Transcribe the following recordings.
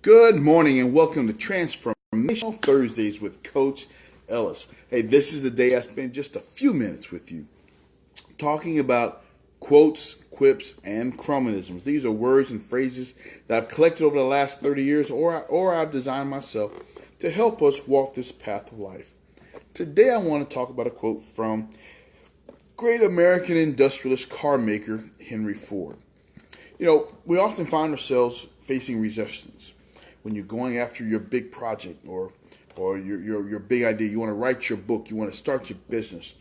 Good morning and welcome to Trans4mational Thursdays with Coach Ellis. Hey, this is the day I spend just a few minutes with you talking about quotes, quips, and cruminisms. These are words and phrases that I've collected over the last 30 years or I've designed myself to help us walk this path of life. Today I want to talk about a quote from great American industrialist car maker Henry Ford. You know, we often find ourselves facing resistance when you're going after your big project or your big idea. You want to write your book. You want to start your business.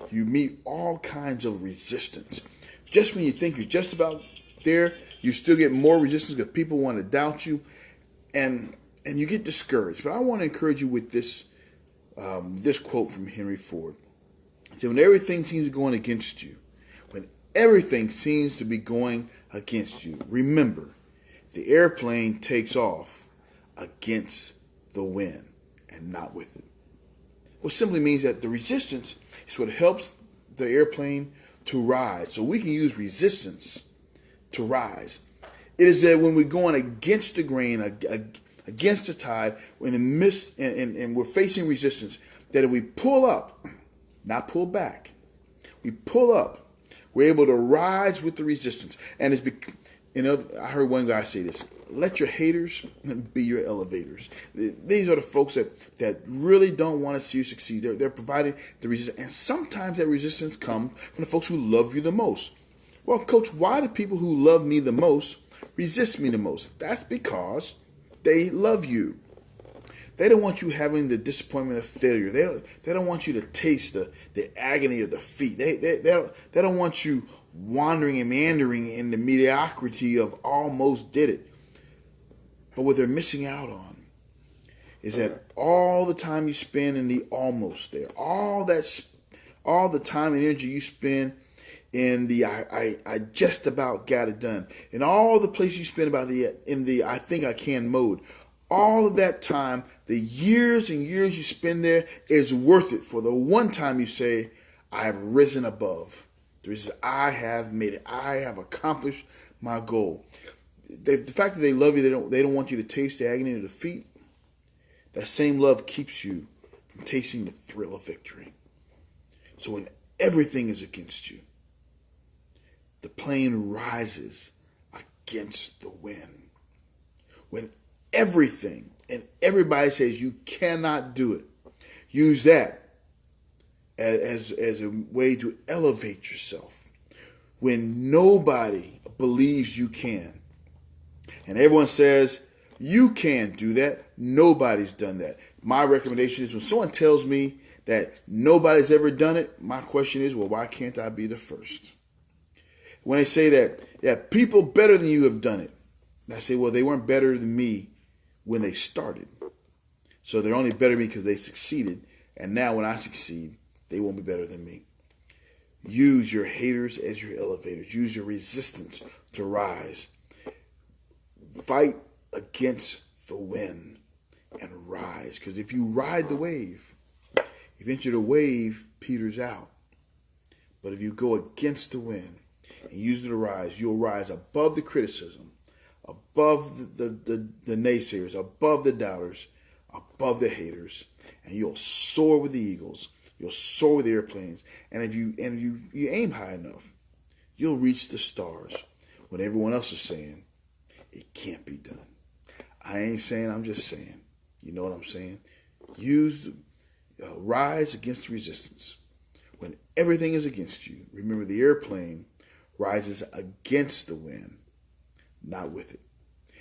You meet all kinds of resistance. Just when you think you're just about there, you still get more resistance because people want to doubt you, and you get discouraged. But I want to encourage you with this quote from Henry Ford. He said, when everything seems to be going against you, when everything seems to be going against you, remember, the airplane takes off against the wind and not with it. What simply means that the resistance is what helps the airplane to rise. So we can use resistance to rise. It is that when we're going against the grain, against the tide, and we're facing resistance, that if we pull up, not pull back, we pull up, we're able to rise with the resistance. And I heard one guy say this: let your haters be your elevators. These are the folks that really don't want to see you succeed. They're providing the resistance. And sometimes that resistance comes from the folks who love you the most. Well, Coach, why do people who love me the most resist me the most? That's because they love you. They don't want you having the disappointment of failure. They don't want you to taste the agony of defeat. They don't want you wandering and meandering in the mediocrity of almost did it. But what they're missing out on is that all the time you spend in the almost there, all the time and energy you spend in the I just about got it done, and all the place you spend in the I think I can mode, all of that time, the years and years you spend there is worth it for the one time you say, I have risen above. I have made it. I have accomplished my goal. The fact that they love you, they don't want you to taste the agony of defeat. That same love keeps you from tasting the thrill of victory. So when everything is against you, the plane rises against the wind. When everything and everybody says you cannot do it, use that as a way to elevate yourself. When nobody believes you can, and everyone says you can't do that, nobody's done that. My recommendation is when someone tells me that nobody's ever done it, my question is, well, why can't I be the first? When they say that people better than you have done it, I say, well, they weren't better than me when they started. So they're only better than me because they succeeded. And now when I succeed, they won't be better than me. Use your haters as your elevators. Use your resistance to rise. Fight against the wind and rise. Because if you ride the wave, eventually the wave peters out. But if you go against the wind and use it to rise, you'll rise above the criticism, above the naysayers, above the doubters, above the haters, and you'll soar with the eagles. You'll soar with the airplanes, and if you aim high enough, you'll reach the stars when everyone else is saying it can't be done. I ain't saying, I'm just saying. You know what I'm saying? Rise against the resistance. When everything is against you, remember the airplane rises against the wind, not with it.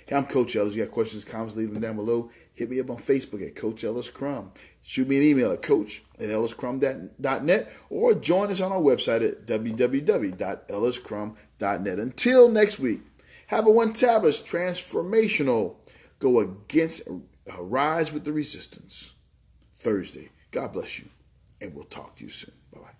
Hey, I'm Coach Ellis. You got questions, comments, leave them down below. Hit me up on Facebook at Coach Ellis Crum. Shoot me an email at coach@elliscrum.net or join us on our website at www.elliscrum.net. Until next week, have a one-tablet transformational go against, rise with the resistance Thursday. God bless you, and we'll talk to you soon. Bye-bye.